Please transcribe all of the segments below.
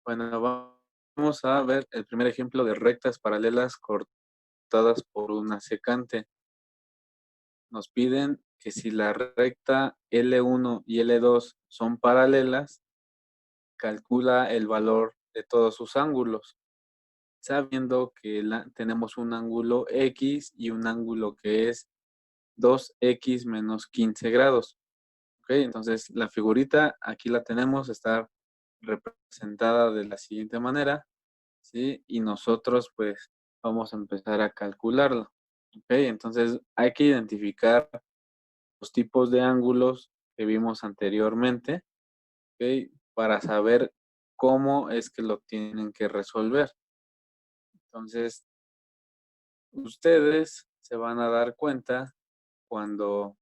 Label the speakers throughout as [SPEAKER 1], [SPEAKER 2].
[SPEAKER 1] Bueno, vamos a ver el primer ejemplo de rectas paralelas cortadas por una secante. Nos piden que si la recta L1 y L2 son paralelas, calcula el valor de todos sus ángulos, sabiendo que tenemos un ángulo X y un ángulo que es 2X menos 15 grados. ¿Ok? Entonces, la figurita aquí la tenemos, está representada de la siguiente manera. ¿Sí? Y nosotros pues vamos a empezar a calcularlo. ¿Ok? Entonces hay que identificar los tipos de ángulos que vimos anteriormente, ¿ok? Para saber cómo es que lo tienen que resolver. Entonces, ustedes se van a dar cuenta cuando,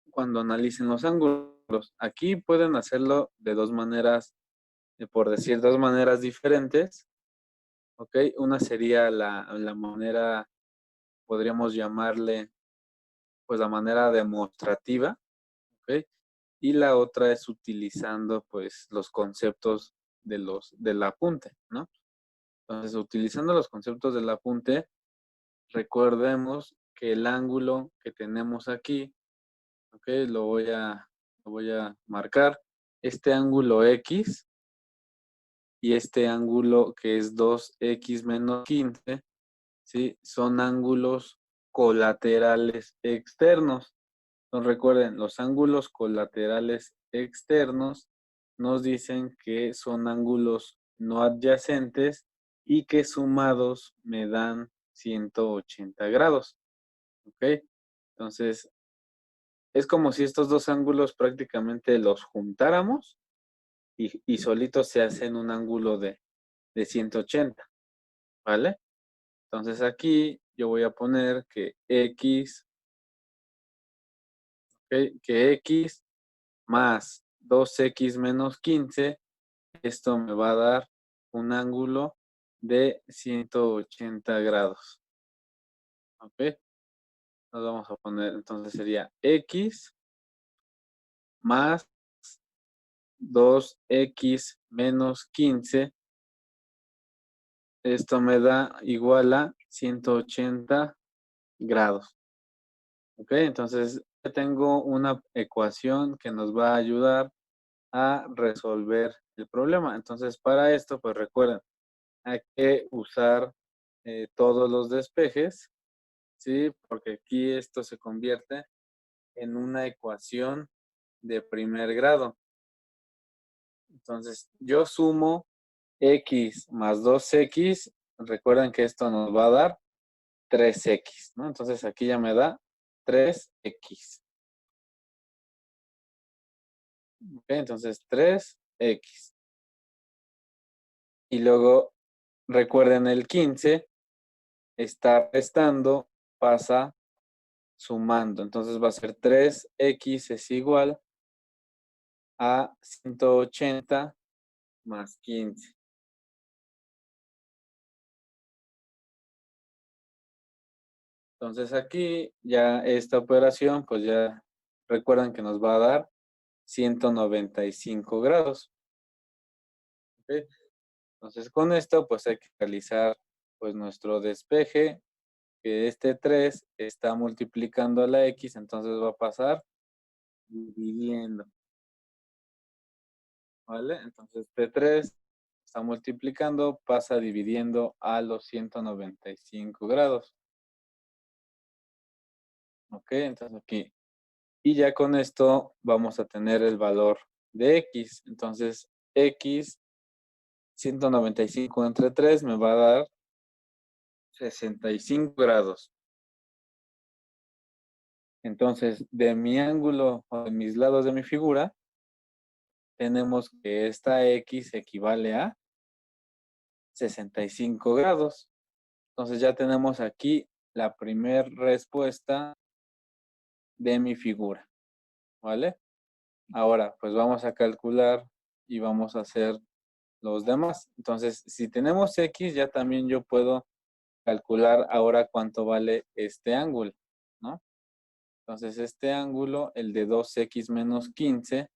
[SPEAKER 1] cuando analicen los ángulos. Aquí pueden hacerlo de dos maneras, por decir, dos maneras diferentes. ¿Ok? Una sería la manera, podríamos llamarle, pues la manera demostrativa, ¿ok? Y la otra es utilizando, pues, los conceptos del apunte, ¿no? Entonces, utilizando los conceptos del apunte, recordemos que el ángulo que tenemos aquí, ¿ok? Lo voy a marcar. Este ángulo X y este ángulo que es 2X menos 15, ¿sí? Son ángulos colaterales externos. Entonces recuerden, los ángulos colaterales externos nos dicen que son ángulos no adyacentes y que sumados me dan 180 grados. ¿Ok? Entonces, es como si estos dos ángulos prácticamente los juntáramos y solitos se hacen un ángulo de 180. ¿Vale? Entonces aquí yo voy a poner que X, ¿ok? Que X más 2X menos 15, esto me va a dar un ángulo de 180 grados. ¿Ok? Nos vamos a poner, entonces sería X más 2X menos 15. Esto me da igual a 180 grados. ¿Ok? Entonces ya tengo una ecuación que nos va a ayudar a resolver el problema. Entonces, para esto, pues recuerden, hay que usar todos los despejes, ¿sí? Porque aquí esto se convierte en una ecuación de primer grado. Entonces, yo sumo X más 2X, recuerden que esto nos va a dar 3X, ¿no? Entonces, aquí ya me da 3X. ¿Ok? Entonces, 3X. Y luego, recuerden el 15, está restando, pasa sumando. Entonces va a ser 3X es igual a 180 más 15. Entonces aquí ya esta operación, pues ya recuerdan que nos va a dar 195 grados. ¿Ok? Entonces con esto pues hay que realizar pues nuestro despeje, que este 3 está multiplicando a la X, entonces va a pasar dividiendo. ¿Vale? Entonces T3 está multiplicando, pasa dividiendo a los 195 grados. ¿Ok? Entonces aquí. Y ya con esto vamos a tener el valor de X. Entonces X 195 entre 3 me va a dar 65 grados. Entonces, de mi ángulo o de mis lados de mi figura, tenemos que esta X equivale a 65 grados. Entonces ya tenemos aquí la primera respuesta de mi figura, ¿vale? Ahora, pues vamos a calcular y vamos a hacer los demás. Entonces, si tenemos X, ya también yo puedo calcular ahora cuánto vale este ángulo, ¿no? Entonces, este ángulo, el de 2X menos 15,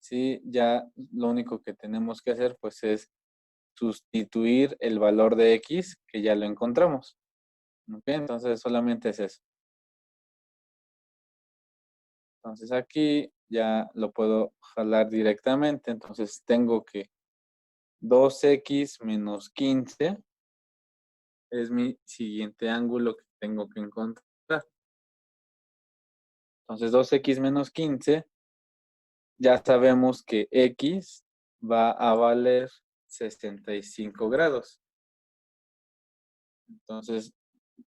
[SPEAKER 1] ¿sí? Ya lo único que tenemos que hacer pues es sustituir el valor de X que ya lo encontramos. ¿Ok? Entonces solamente es eso. Entonces aquí ya lo puedo jalar directamente. Entonces tengo que 2x menos 15 es mi siguiente ángulo que tengo que encontrar. Entonces 2x menos 15, ya sabemos que x va a valer 65 grados. Entonces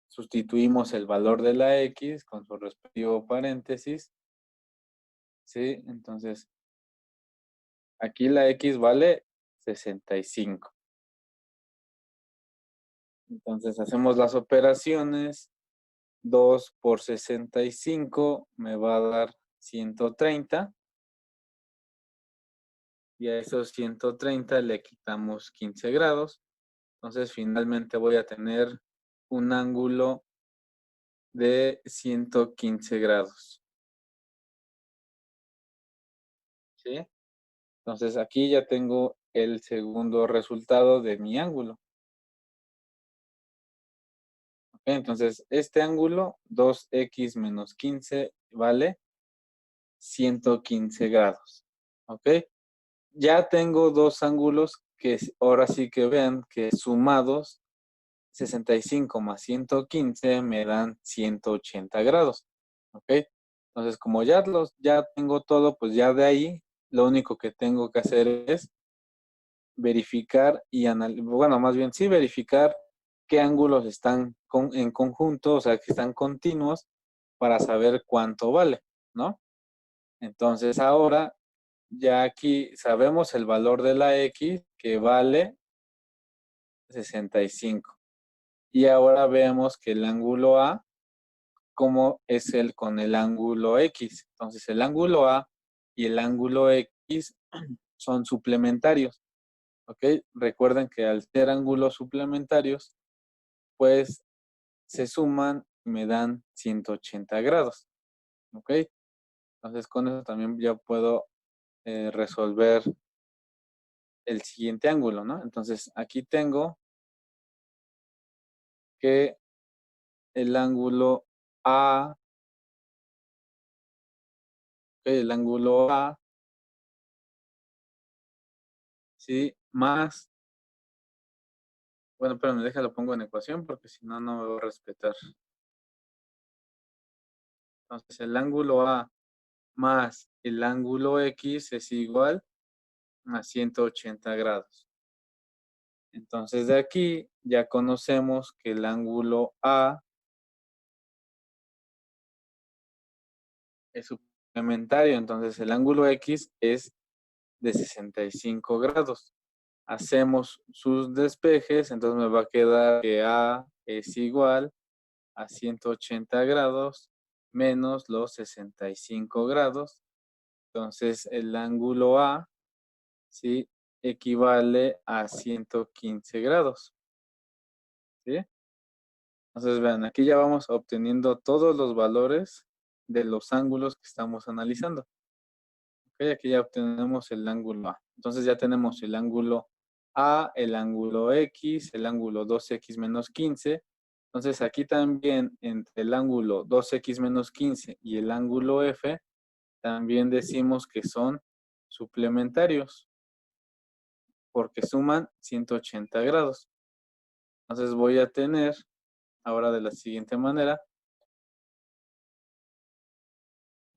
[SPEAKER 1] sustituimos el valor de la x con su respectivo paréntesis. ¿Sí? Entonces aquí la x vale 65. Entonces hacemos las operaciones. 2 por 65 me va a dar 130. Y a esos 130 le quitamos 15 grados. Entonces finalmente voy a tener un ángulo de 115 grados. ¿Sí? Entonces aquí ya tengo el segundo resultado de mi ángulo. ¿Ok? Entonces este ángulo, 2x menos 15, vale 115 grados. ¿Ok? Ya tengo dos ángulos que ahora sí que vean que sumados 65 más 115 me dan 180 grados. ¿Ok? Entonces, como ya tengo todo, pues ya de ahí lo único que tengo que hacer es verificar y analizar, bueno, más bien sí verificar qué ángulos están en conjunto, o sea, que están continuos para saber cuánto vale, ¿no? Entonces, ahora ya aquí sabemos el valor de la X que vale 65. Y ahora vemos que el ángulo A, cómo es el con el ángulo X. Entonces, el ángulo A y el ángulo X son suplementarios. ¿Ok? Recuerden que al ser ángulos suplementarios, pues se suman y me dan 180 grados. ¿Ok? Entonces, con eso también ya puedo resolver el siguiente ángulo, ¿no? Entonces, aquí tengo que el ángulo A, el ángulo A, ¿sí? Más, bueno, pero me deja lo pongo en ecuación porque si no, no me va a respetar. Entonces, el ángulo A más el ángulo X es igual a 180 grados. Entonces, de aquí ya conocemos que el ángulo A es suplementario. Entonces, el ángulo X es de 65 grados. Hacemos sus despejes, entonces me va a quedar que A es igual a 180 grados menos los 65 grados. Entonces, el ángulo A, ¿sí? Equivale a 115 grados. ¿Sí? Entonces, vean, aquí ya vamos obteniendo todos los valores de los ángulos que estamos analizando. ¿Ok? Aquí ya obtenemos el ángulo A. Entonces, ya tenemos el ángulo A, el ángulo X, el ángulo 2x menos 15. Entonces, aquí también entre el ángulo 2x menos 15 y el ángulo F, también decimos que son suplementarios porque suman 180 grados. Entonces voy a tener ahora de la siguiente manera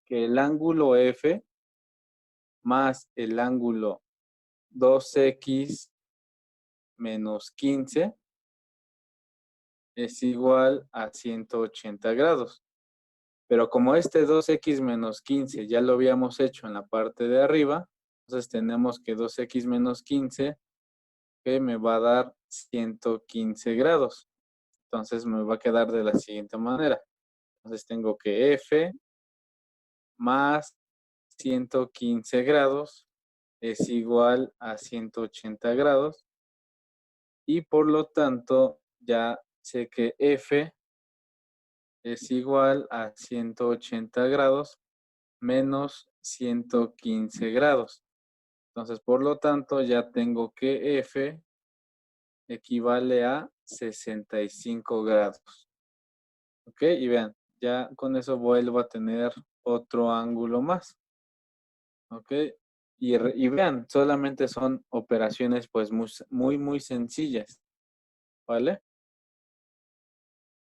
[SPEAKER 1] que el ángulo F más el ángulo 2x menos 15 es igual a 180 grados. Pero como este 2x menos 15 ya lo habíamos hecho en la parte de arriba, entonces tenemos que 2x menos 15 que me va a dar 115 grados. Entonces me va a quedar de la siguiente manera. Entonces tengo que F más 115 grados es igual a 180 grados y por lo tanto ya sé que F es igual a 180 grados menos 115 grados. Entonces, por lo tanto, ya tengo que F equivale a 65 grados. ¿Ok? Y vean, ya con eso vuelvo a tener otro ángulo más. ¿Ok? Y vean, solamente son operaciones pues muy sencillas. ¿Vale?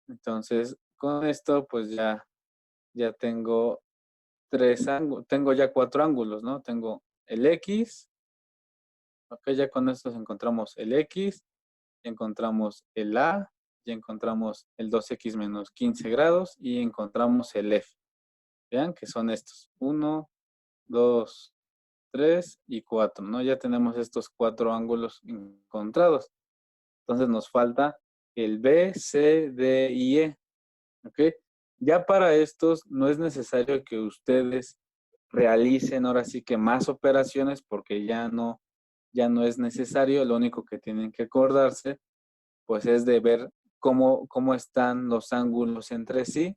[SPEAKER 1] Entonces, con esto pues ya tengo tengo ya cuatro ángulos, ¿no? Tengo el X, ok, ya con esto encontramos el X, encontramos el A, ya encontramos el 2X menos 15 grados y encontramos el F. Vean que son estos, 1, 2, 3 y 4, ¿no? Ya tenemos estos cuatro ángulos encontrados. Entonces nos falta el B, C, D y E, ¿ok? Ya para estos no es necesario que ustedes realicen ahora sí que más operaciones porque ya no es necesario. Lo único que tienen que acordarse pues es de ver cómo están los ángulos entre sí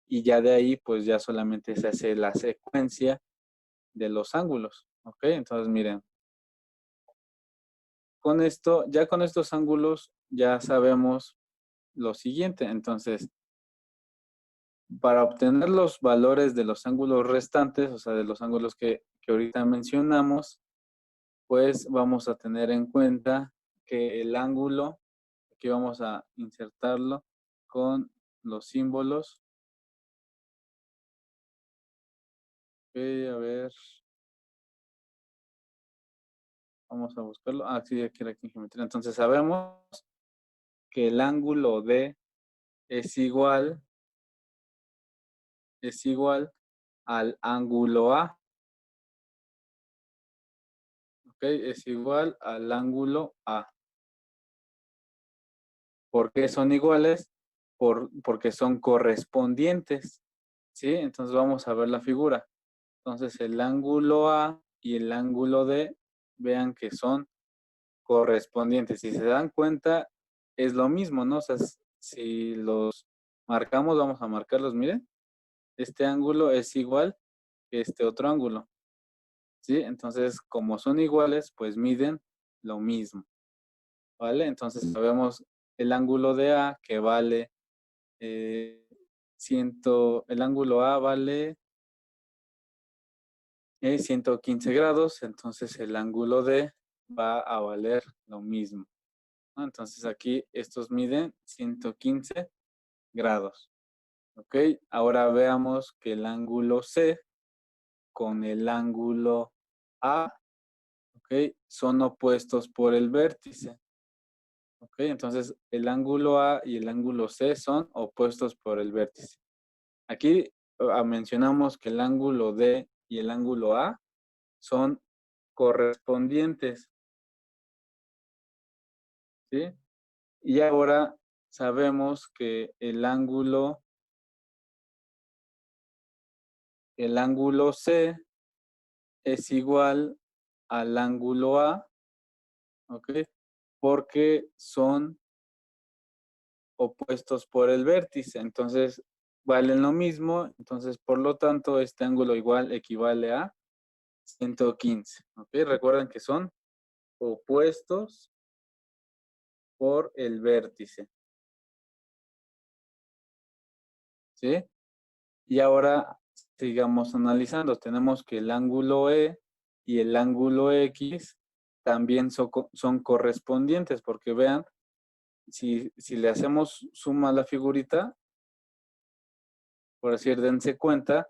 [SPEAKER 1] y ya de ahí pues ya solamente se hace la secuencia de los ángulos, ¿ok? Entonces miren, con esto, ya con estos ángulos ya sabemos lo siguiente. Entonces, para obtener los valores de los ángulos restantes, o sea, de los ángulos que ahorita mencionamos, pues vamos a tener en cuenta que el ángulo, aquí vamos a insertarlo con los símbolos. Ok, a ver, vamos a buscarlo. Ah, sí, aquí era aquí en geometría. Entonces sabemos que el ángulo D es igual al ángulo A. Ok, es igual al ángulo A. ¿Por qué son iguales? Porque son correspondientes. ¿Sí? Entonces vamos a ver la figura. Entonces el ángulo A y el ángulo D, vean que son correspondientes. Si se dan cuenta, es lo mismo, ¿no? O sea, si los marcamos, vamos a marcarlos, miren. Este ángulo es igual que este otro ángulo. ¿Sí? Entonces, como son iguales, pues miden lo mismo. ¿Vale? Entonces sabemos el ángulo de A que vale eh, el ángulo A vale 115 grados, entonces el ángulo D va a valer lo mismo, ¿no? Entonces aquí estos miden 115 grados. ¿Ok? Ahora veamos que el ángulo C con el ángulo A, ¿ok? Son opuestos por el vértice. ¿Ok? Entonces el ángulo A y el ángulo C son opuestos por el vértice. Aquí mencionamos que el ángulo D y el ángulo A son correspondientes, ¿sí? Y ahora sabemos que el ángulo C es igual al ángulo A, ¿ok? Porque son opuestos por el vértice. Entonces, valen lo mismo. Entonces, por lo tanto, este ángulo igual equivale a 115, ¿ok? Recuerden que son opuestos por el vértice, ¿sí? Y ahora sigamos analizando. Tenemos que el ángulo E y el ángulo X también son correspondientes, porque vean, si le hacemos suma a la figurita, por decir, dense cuenta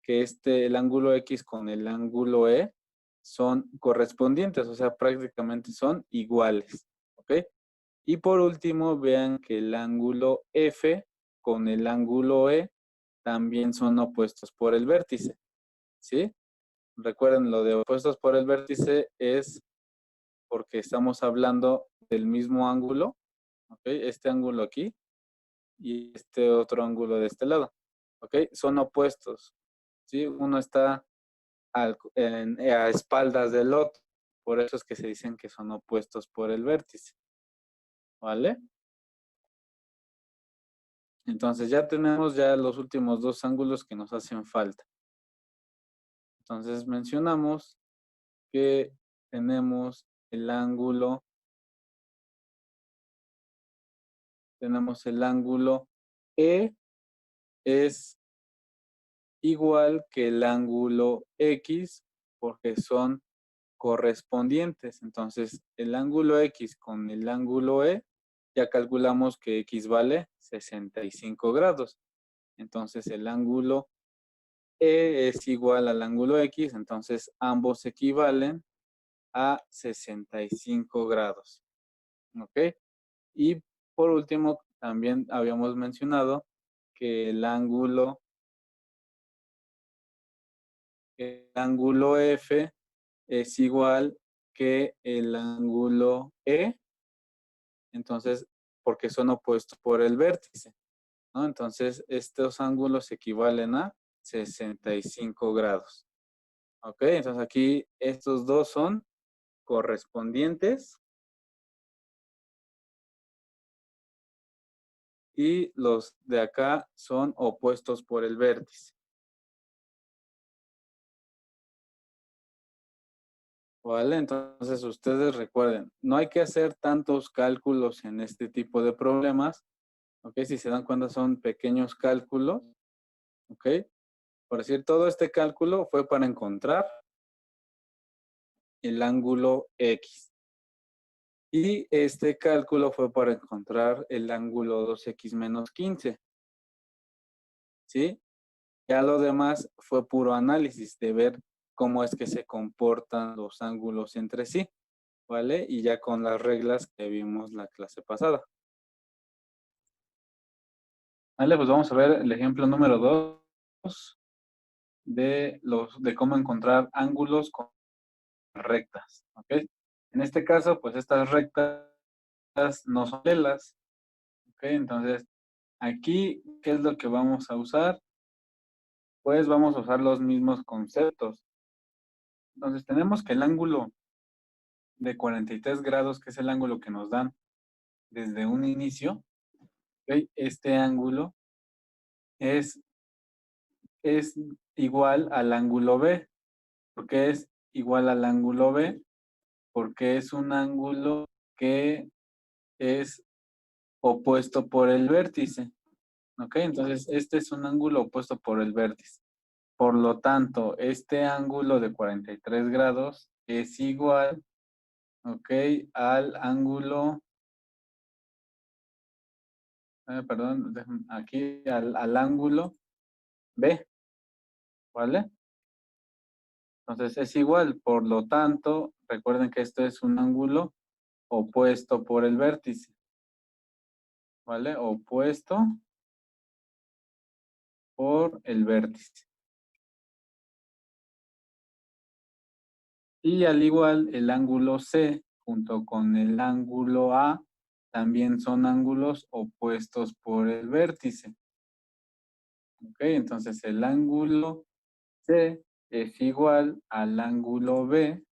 [SPEAKER 1] que el ángulo X con el ángulo E son correspondientes, o sea, prácticamente son iguales, ¿ok? Y por último, vean que el ángulo F con el ángulo E también son opuestos por el vértice, ¿sí? Recuerden, lo de opuestos por el vértice es porque estamos hablando del mismo ángulo, ¿ok? Este ángulo aquí y este otro ángulo de este lado, ¿ok? Son opuestos, ¿sí? Uno está a espaldas del otro, por eso es que se dicen que son opuestos por el vértice, ¿vale? Entonces ya tenemos ya los últimos dos ángulos que nos hacen falta. Entonces mencionamos que tenemos el ángulo E es igual que el ángulo X porque son correspondientes. Entonces, el ángulo X con el ángulo E, ya calculamos que X vale 65 grados. Entonces, el ángulo E es igual al ángulo X, entonces ambos equivalen a 65 grados. ¿Ok? Y por último, también habíamos mencionado que el ángulo F es igual que el ángulo E, entonces, porque son opuestos por el vértice, ¿no? Entonces, estos ángulos equivalen a 65 grados. ¿Ok? Entonces, aquí estos dos son correspondientes y los de acá son opuestos por el vértice. ¿Vale? Entonces, ustedes recuerden, no hay que hacer tantos cálculos en este tipo de problemas. ¿Ok? Si se dan cuenta, son pequeños cálculos. ¿Ok? Por decir, todo este cálculo fue para encontrar el ángulo X. Y este cálculo fue para encontrar el ángulo 2x menos 15. ¿Sí? Ya lo demás fue puro análisis de ver cómo es que se comportan los ángulos entre sí. ¿Vale? Y ya con las reglas que vimos la clase pasada. Vale, pues vamos a ver el ejemplo número 2 de cómo encontrar ángulos con rectas. ¿Ok? En este caso, pues estas rectas no son paralelas. ¿Ok? Entonces, aquí, ¿qué es lo que vamos a usar? Pues vamos a usar los mismos conceptos. Entonces, tenemos que el ángulo de 43 grados, que es el ángulo que nos dan desde un inicio, ¿ok? Este ángulo es igual al ángulo B. ¿Por qué es igual al ángulo B? Porque es un ángulo que es opuesto por el vértice. ¿Ok? Entonces, este es un ángulo opuesto por el vértice. Por lo tanto, este ángulo de 43 grados es igual, ¿ok? Al ángulo, perdón, aquí al ángulo B, ¿vale? Entonces es igual, por lo tanto, recuerden que esto es un ángulo opuesto por el vértice, ¿vale? Opuesto por el vértice. Y al igual, el ángulo C junto con el ángulo A también son ángulos opuestos por el vértice. ¿Ok? Entonces el ángulo C es igual al ángulo B,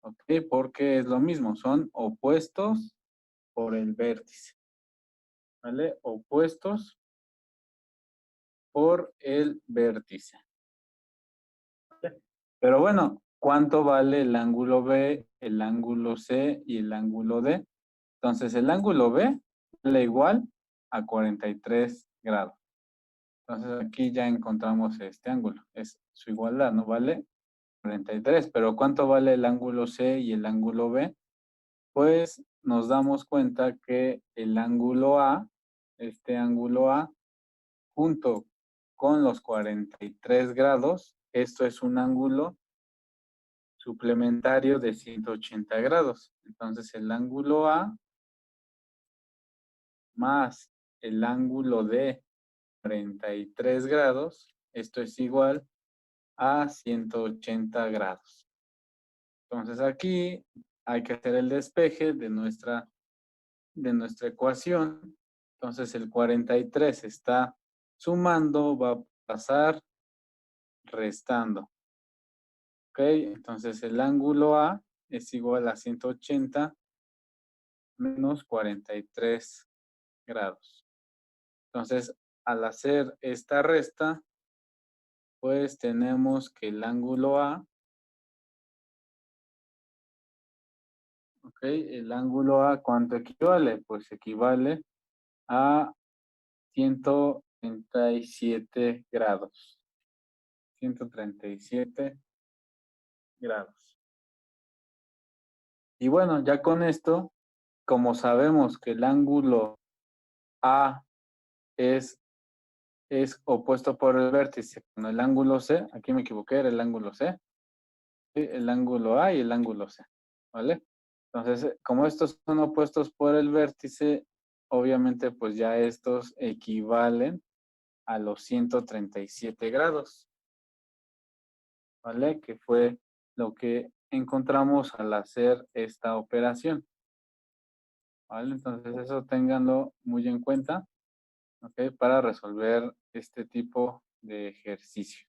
[SPEAKER 1] ¿ok? Porque es lo mismo, son opuestos por el vértice, ¿vale? Opuestos por el vértice. ¿Vale? Pero bueno, ¿cuánto vale el ángulo B, el ángulo C y el ángulo D? Entonces el ángulo B vale igual a 43 grados. Entonces aquí ya encontramos este ángulo, es su igualdad, ¿no? Vale 43, pero ¿cuánto vale el ángulo C y el ángulo B? Pues nos damos cuenta que el ángulo A, este ángulo A, junto con los 43 grados, esto es un ángulo suplementario de 180 grados. Entonces el ángulo A más el ángulo de 43 grados, esto es igual a 180 grados. Entonces aquí hay que hacer el despeje de nuestra ecuación. Entonces el 43 está sumando, va a pasar restando. ¿Ok? Entonces el ángulo A es igual a 180 menos 43 grados. Entonces, al hacer esta resta, pues tenemos que el ángulo A Ok, el ángulo A, ¿cuánto equivale? Pues equivale a 137 grados. 137 grados. Y bueno, ya con esto, como sabemos que el ángulo A es opuesto por el vértice con el ángulo C, aquí me equivoqué, era el ángulo C, ¿sí? El ángulo A y el ángulo C, ¿vale? Entonces, como estos son opuestos por el vértice, obviamente pues ya estos equivalen a los 137 grados, ¿vale? Que fue lo que encontramos al hacer esta operación, ¿vale? Entonces eso ténganlo muy en cuenta, ¿ok? Para resolver este tipo de ejercicio.